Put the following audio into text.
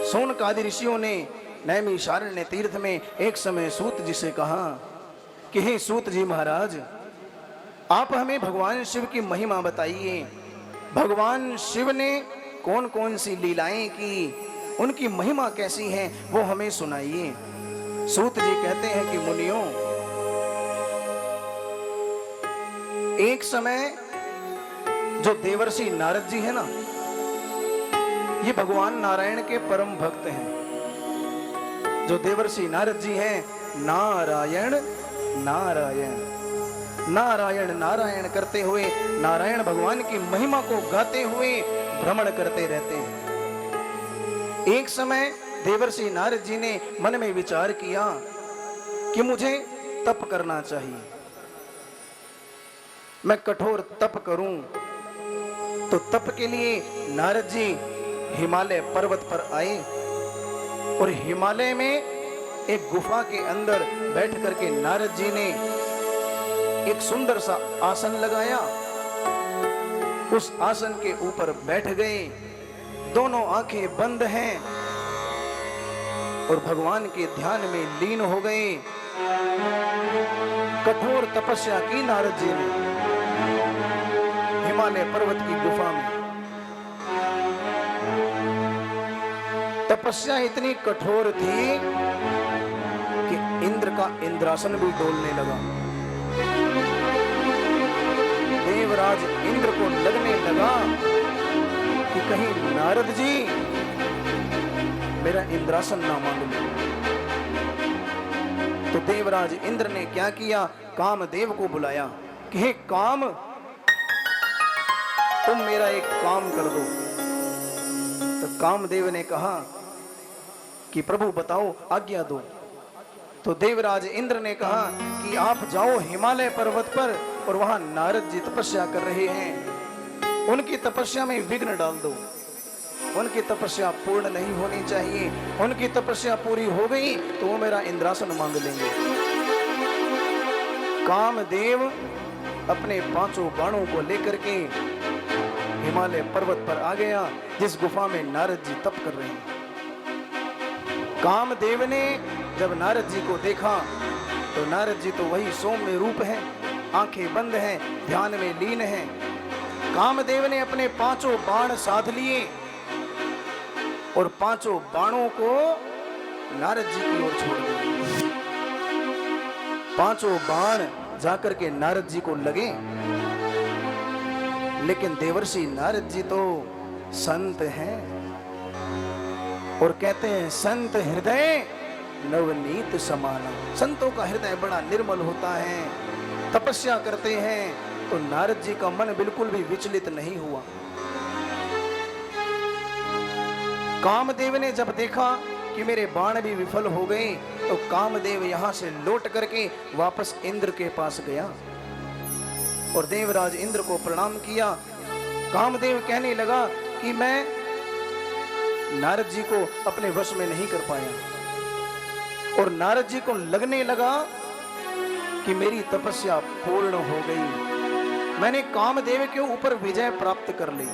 सोनक आदि ऋषियों ने नैमिषारण्य तीर्थ में एक समय सूत जी से कहा कि हे सूत जी महाराज, आप हमें भगवान शिव की महिमा बताइए। भगवान शिव ने कौन कौन सी लीलाएं की, उनकी महिमा कैसी है, वो हमें सुनाइए। सूत जी कहते हैं कि मुनियों, एक समय जो देवर्षि नारद जी है ना, ये भगवान नारायण के परम भक्त हैं। जो देवर्षि नारद जी हैं, नारायण नारायण नारायण नारायण करते हुए नारायण भगवान की महिमा को गाते हुए भ्रमण करते रहते हैं। एक समय देवर्षि नारद जी ने मन में विचार किया कि मुझे तप करना चाहिए, मैं कठोर तप करूं। तो तप के लिए नारद जी हिमालय पर्वत पर आए और हिमालय में एक गुफा के अंदर बैठ करके नारद जी ने एक सुंदर सा आसन लगाया। उस आसन के ऊपर बैठ गए, दोनों आंखें बंद हैं और भगवान के ध्यान में लीन हो गए। कठोर तपस्या की नारद जी ने हिमालय पर्वत की गुफा में। तपस्या इतनी कठोर थी कि इंद्र का इंद्रासन भी डोलने लगा। देवराज इंद्र को लगने लगा कि कहीं नारद जी मेरा इंद्रासन ना मांग ले। तो देवराज इंद्र ने क्या किया, कामदेव को बुलाया कि हे काम, तुम मेरा एक काम कर दो। तो कामदेव ने कहा कि प्रभु बताओ, आज्ञा दो। तो देवराज इंद्र ने कहा कि आप जाओ हिमालय पर्वत पर और वहां नारद जी तपस्या कर रहे हैं, उनकी तपस्या में विघ्न डाल दो। उनकी तपस्या पूर्ण नहीं होनी चाहिए, उनकी तपस्या पूरी हो गई तो वो मेरा इंद्रासन मांग लेंगे। कामदेव अपने 5 बाणों को लेकर के हिमालय पर्वत पर आ गया, जिस गुफा में नारद जी तप कर रहे हैं। कामदेव ने जब नारद जी को देखा तो नारद जी तो वही सौम्य रूप है, आंखें बंद हैं, ध्यान में लीन हैं। कामदेव ने अपने 5 बाण साध लिए और 5 बाणों को नारद जी की ओर छोड़ दिए। 5 बाण जाकर के नारद जी को लगे, लेकिन देवर्षि नारद जी तो संत हैं और कहते हैं संत हृदय नवनीत समाना। संतों का हृदय बड़ा निर्मल होता है। तपस्या करते हैं तो नारद जी का मन बिल्कुल भी विचलित नहीं हुआ। कामदेव ने जब देखा कि मेरे बाण भी विफल हो गए तो कामदेव यहां से लौट करके वापस इंद्र के पास गया और देवराज इंद्र को प्रणाम किया। कामदेव कहने लगा कि मैं नारद जी को अपने वश में नहीं कर पाया और नारद जी को लगने लगा कि मेरी तपस्या पूर्ण हो गई, मैंने कामदेव के ऊपर विजय प्राप्त कर ली।